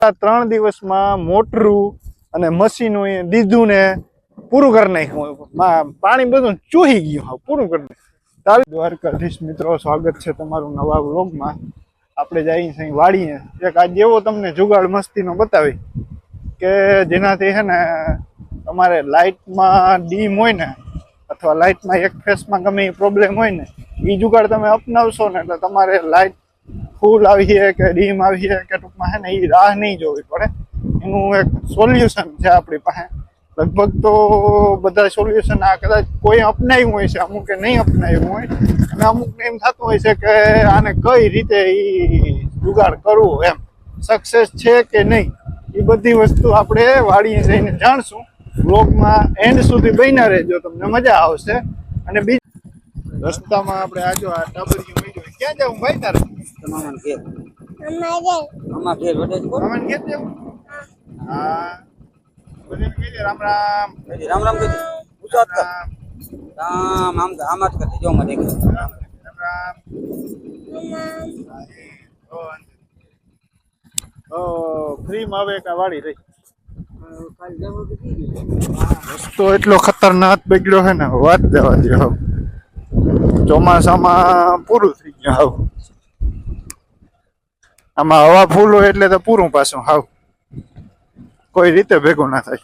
3 દિવસમાં મોટરું અને મશીનો દીધું ને પૂરું કરી નાખ્યું. પાણી બધું ચૂહી ગયું, પૂરું કરી નાખ્યું. દ્વારકાધીશ મિત્રો, સ્વાગત છે તમારું નવા વ્લોગમાં. આપણે જઈએ છીએ વાડીએ. એક આજ એવો તમને જુગાડ મસ્તીનો બતાવી કે જેનાથી છે ને તમારે લાઇટમાં ડીમ હોય ને અથવા લાઇટમાં એક ફેસમાં ગમે એ પ્રોબ્લેમ હોય ને, એ જુગાડ તમે અપનાવશો ને એટલે તમારે લાઇટ ફૂલ આવીએ કે ડીમ આવીએ કે ટૂંકમાં છે ને એ રાહ નહીં જોવી પડે. એનું એક સોલ્યુશન છે આપણી પાસે. લગભગ તો બધા સોલ્યુશન આ કદાચ કોઈ અપનાવ્યું હોય છે, અમુકે નહીં અપનાવ્યું હોય, અને અમુકને એમ થતું હોય છે કે આને કઈ રીતે એ જુગાડ કરવું, એમ સક્સેસ છે કે નહીં, એ બધી વસ્તુ આપણે વાડીએ જઈને જાણશું. બ્લોગમાં એન્ડ સુધી બન્યા રહેજો, તમને મજા આવશે. અને બીજું રસ્તામાં આપણે આજો આ ટાબરિયું મળ્યું. ક્યાં જાવ ભાઈ તારે? મામાને ઘેર. મામા ઘેર જવું? હા. રામ રામ. રામ રામ કીધું. ગુજરાત કર. રામ આમ જ કરજે. જો મને રામ રામ. ફ્રીમાં આવે કે વાડી રહી? રસ્તો એટલો ખતરનાક બગડ્યો છે ને, વાત જવા દો. ચોમાસામાં પૂરું થઈ ગયું હાવ. આમાં હવા ફૂલ હોય એટલે તો પૂરું પાછું હાવ કોઈ રીતે ભેગું ના થાય.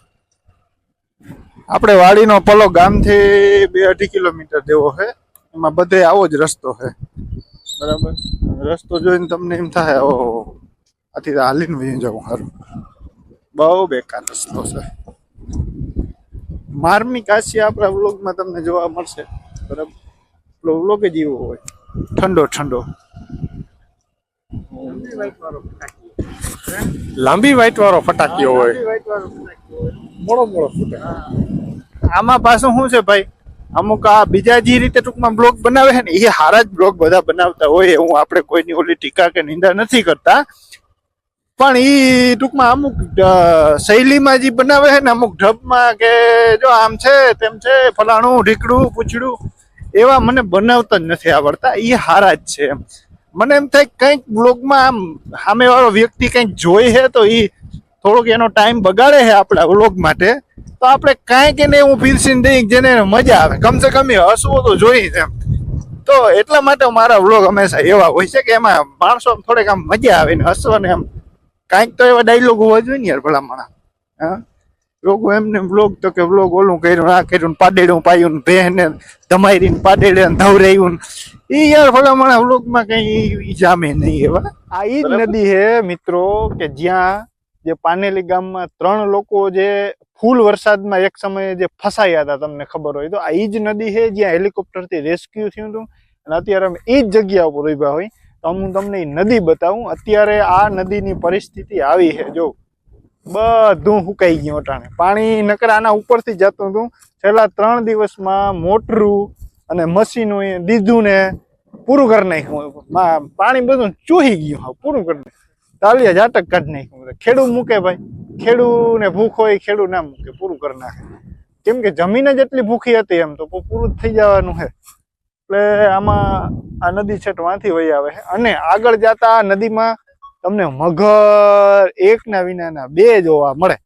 આપણે વાડીનો પલો ગામથી 2-2.5 કિલોમીટર જેવો છે. એમાં બધે આવો જ રસ્તો છે, બરાબર. રસ્તો જોઈને તમને એમ થાય ઓહો, આથી તો હાલીને વહી જવું સારું. બહુ બેકાર રસ્તો છે. માર્મિક હાસ્ય આપણા વ્લોગમાં તમને જોવા મળશે, બરાબર. વ્લોગ જ એવો હોય, ઠંડો ઠંડો. લાંબી વાઇટ વાળો ફટાકીઓ હોય, મોડો મોડો ફૂટે. આમાં પાછું શું છે ભાઈ, અમુક આ બીજા જે રીતે ટૂંકમાં બ્લોગ બનાવે છે ને, એ સારા જ બ્લોગ બધા બનાવતા હોય. હું આપણે કોઈની ઓલી ટીકા કે નિંદા નથી કરતા, પણ એ ટૂંકમાં અમુક શૈલીમાં જે બનાવે છે ને, અમુક ઢબમાં કે જો આમ છે તેમ છે, ફલાણું ઢીકડું પૂછડું, એવા મને બનાવતા જ નથી આવડતા. એ સારા જ છે એમ. મને એમ થાય કંઈક બ્લોગમાં આમ સામેવાળો વ્યક્તિ કંઈક જોઈ છે તો એ થોડોક એનો ટાઈમ બગાડે છે આપણા વ્લોગ માટે, તો આપણે કાંઈક એને એવું પીરસીને દઈએ જેને મજા આવે. કમસે કમ એ હસવું તો જોઈએ એમ. તો એટલા માટે મારા વ્લોગ હંમેશા એવા હોય છે કે એમાં માણસો થોડીક આમ મજા આવે ને હસવાને. એમ કાંઈક તો એવા ડાયલોગ હોવા જોઈએ ને યાર ભલામણા. હા, લોકો એમને વ્લોગ તો કે વ્લોગ ઓલું કર્યું, આ કર્યું, પાડેડું પાયું, ભેને ધમાઈને પાડેડે ધવરાયું, એ યાર ભલામણા વ્લોગમાં કઈ જામે નહીં એવા. આ ઈ જ નદી છે મિત્રો કે જ્યાં જે પાનેલી ગામમાં 3 લોકો જે ફૂલ વરસાદમાં એક સમયે જે ફસાયા હતા, તમને ખબર હોય તો. આ ઈ જ નદી છે જ્યાં હેલિકોપ્ટરથી રેસ્ક્યુ થયું હતું, અને અત્યારે અમે એ જ જગ્યા ઉપર ઉભા હોય. તો હું તમને એ નદી બતાવું. અત્યારે આ નદીની પરિસ્થિતિ આવી છે, જો બધું સુકાઈ ગયું અટાણે. પાણી નકર આના ઉપરથી જતું હતું. છેલ્લા 3 દિવસમાં મોટરું અને મશીનો દીધું ને પૂરું કરી નાખ્યું. પાણી બધું ચૂહી ગયું, પૂરું કરી નાખ્યું. તાલિયા ઝાટક કાઢી નાખ્યું. ખેડૂત મૂકે ભાઈ, ખેડૂને ભૂખ હોય, ખેડૂત ના મૂકે, પૂરું કરી નાખે. કેમ કે જમીન જ એટલી ભૂખી હતી, એમ તો પૂરું થઈ જવાનું છે. એટલે આમાં આ નદી છેટ વાંથી વહી આવે છે. અને આગળ જતા આ નદીમાં તમને મગર એકના વિનાના 2 જોવા મળે.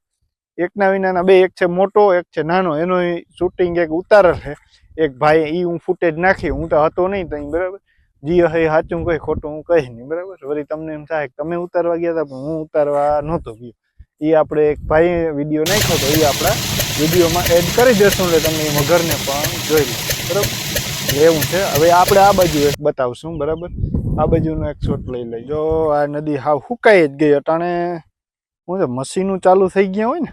એકના વિનાના 2, એક છે મોટો, એક છે નાનો. એનો શૂટિંગ એક ઉતારેલ છે એક ભાઈ, હું ફૂટેજ નાખી. હું તો હતો નહીં તો, બરાબર. જી હે સાચું કઈ ખોટું હું કહીશ નહીં, બરાબર. વળી તમને એમ થાય તમે ઉતારવા ગયા હતા, પણ હું ઉતારવા નહોતો ગયો. એ આપણે એક ભાઈ વિડીયો નાખ્યો તો, એ આપણા વિડીયોમાં એડ કરી દેશું, એટલે તમે એ મગરને પણ જોઈ લો, બરાબર. એટલે એવું છે. હવે આપણે આ બાજુ એક બતાવશું, બરાબર. આ બાજુનો એક શોટ લઈ લઈ. જો આ નદી હાવ સુકાઈ જ ગઈ. અટાણે હું છે મશીનું ચાલુ થઈ ગયા હોય ને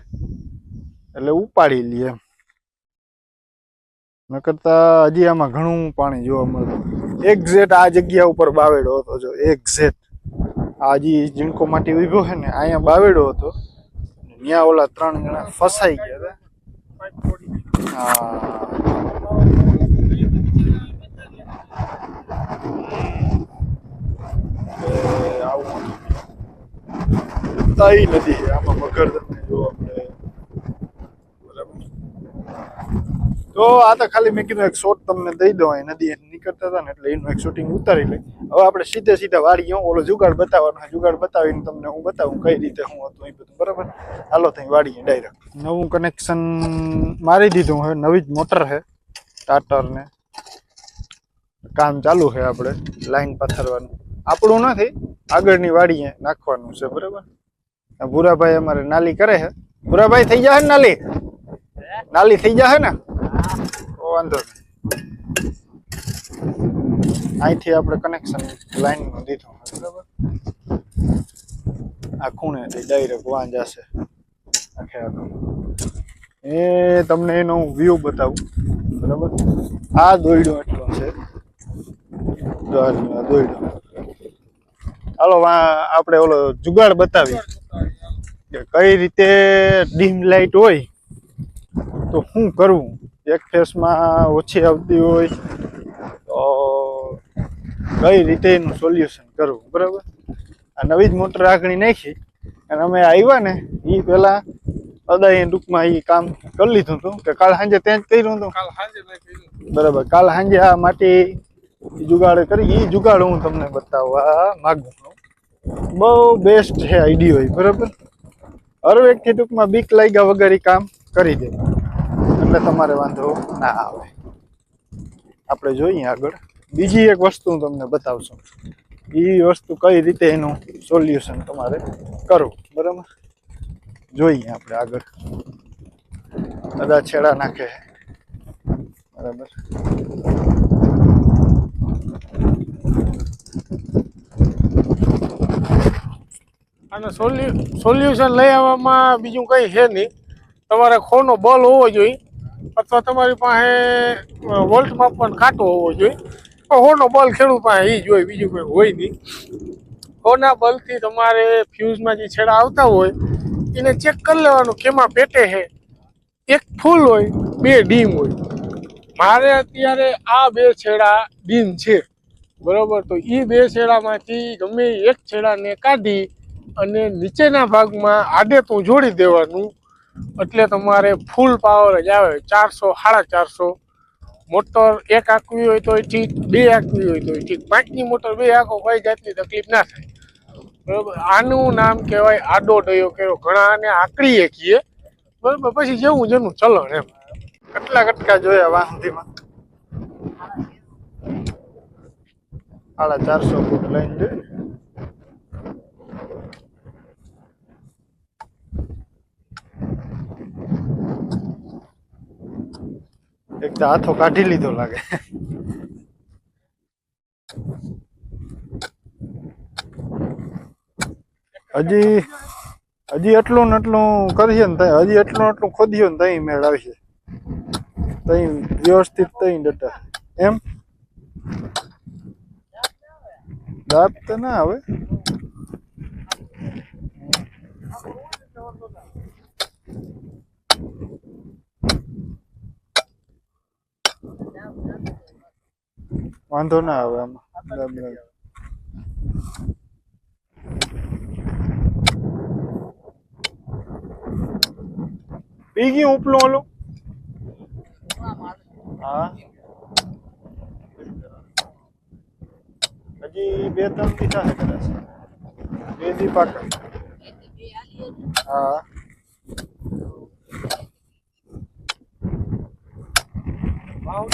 એટલે ઉપાડી લઈએ એમ. ન કરતા હજી આમાં ઘણું પાણી જોવા મળતું. એક્ઝેક્ટ આ જગ્યા ઉપર બાવેડો હતો. જો એક્ઝેક્ટ આ હજી ઝીણકો માટી ઉભો છે ને, અહીંયા બાવેડો હતો. ત્યાં ઓલા 3 જણા ફસાઈ ગયા હતા. હા, નથી આમાં મગર તમને જોવા મળે, બરાબર. તો આ તો ખાલી મેં કીધું એક શોટ તમને દઈ દઉં. નદી નીકળતા હતા ને એટલે એનું એક શૂટિંગ ઉતારી લઈ. હવે આપણે સીધા વાડીએ ઓલો જુગાડ બતાવવાનો છે. જુગાડ બતાવીને તમને હું બતાવું કઈ રીતે હું હતું એ બધું. બરાબર, હાલો ત્યાં વાડીએ ડાયરેક્ટ. નવું કનેક્શન મારી દીધું છે, નવી જ મોટર છે સ્ટાર્ટર ને. કામ ચાલુ છે, આપણે લાઈન પાથરવાનું આપણું નથી, આગળની વાડીએ નાખવાનું છે. બરાબર, ભૂરાભાઈ અમારે નાલી કરે છે. ભૂરાભાઈ થઈ જશે ને નાલી થઈ જશે ને, વાંધો નહીં. અહીંથી આપણે કનેક્શન લાઈન દીધું બરાબર. આ ખૂણેથી ડાયરેક્ટ વાં જશે આખે આખું. એ તમને એનો વ્યૂ બતાવું બરાબર. આ દોયડો એટલો છે, દોયડો. હાલો આપણે ઓલો જુગાડ બતાવી કે કઈ રીતે ડીમ લાઈટ હોય તો શું કરવું. એક ફેસમાં ઓછી આવતી હોય તો કઈ રીતે એનું સોલ્યુશન કરવું. બરાબર, આ નવી જ મોટર આગળ નાખી અને અમે આવ્યા ને એ પેલા અદાય ટૂંકમાં એ કામ કરી લીધું હતું કે કાલ સાંજે ત્યાં જ કર્યું હતું. બરાબર, કાલ સાંજે આ માટી જુગાડ કરી. એ જુગાડ હું તમને બતાવવા માગું છું. બહુ બેસ્ટ છે આઈડિયો. બરાબર, હર વ્યક્તિ ટૂંકમાં બીક લાગ્યા વગર એ કામ કરી દે એટલે તમારે વાંધો ના આવે. આપણે જોઈએ આગળ બીજી એક વસ્તુ હું તમને બતાવશું. એ વસ્તુ કઈ રીતે એનું સોલ્યુશન તમારે કરવું. બરાબર, જોઈએ આપણે આગળ. બધા છેડા નાખે બરાબર. અને સોલ્યુશન લઈ આવવામાં બીજું કંઈ છે નહીં. તમારે ખોનો બલ હોવો જોઈએ અથવા તમારી પાસે વોલ્ટ માપવાનો કાંટો હોવો જોઈએ. ખોનો બલ ખેડૂત પાસે એ જ હોય, બીજું કંઈ હોય નહીં. ખોના બલથી તમારે ફ્યુઝમાં જે છેડા આવતા હોય એને ચેક કરી લેવાનું કેમાં પેટે છે. એક ફૂલ હોય, બે ડીમ હોય. મારે અત્યારે આ બે છેડા ડીમ છે બરાબર. તો એ બે છેડામાંથી ગમે એક છેડાને કાઢી અને નીચેના ભાગમાં આડેતું જોડી દેવાનું એટલે તમારે ફૂલ પાવર જ આવે. 400 450 મોટર એક આંકવી હોય તો ઠીક, બે આંકવી હોય તો ઠીક. 5ની મોટર બે આંકો કોઈ જાતની તકલીફ ના થાય બરાબર. આનું નામ કહેવાય આડો ડયો કર્યો. ઘણા આને આંકડીએ કહીએ બરાબર. પછી જેવું જેનું ચલણ એમ. કેટલા કટકા જોયા વાહનથીમાં? 450 ફૂટ લાઈન જોઈએ. એક તો હાથો કાઢી લીધો લાગે. હજી એટલું ને એટલું કરીએ ને ત્યાં, હજી એટલું એટલું ખોદીએ ને ત્યાં મેળ આવશે. ત્યાં વ્યવસ્થિત ત્યાં ડટા એમ દાબ તો ના આવે. વાંધો ના આવે આમાં. પી ગયું ઉપલું ઓલું. હા, હજી 2-3 દી થશે કદાચ. 2 દી પાકા. હા, ભાવ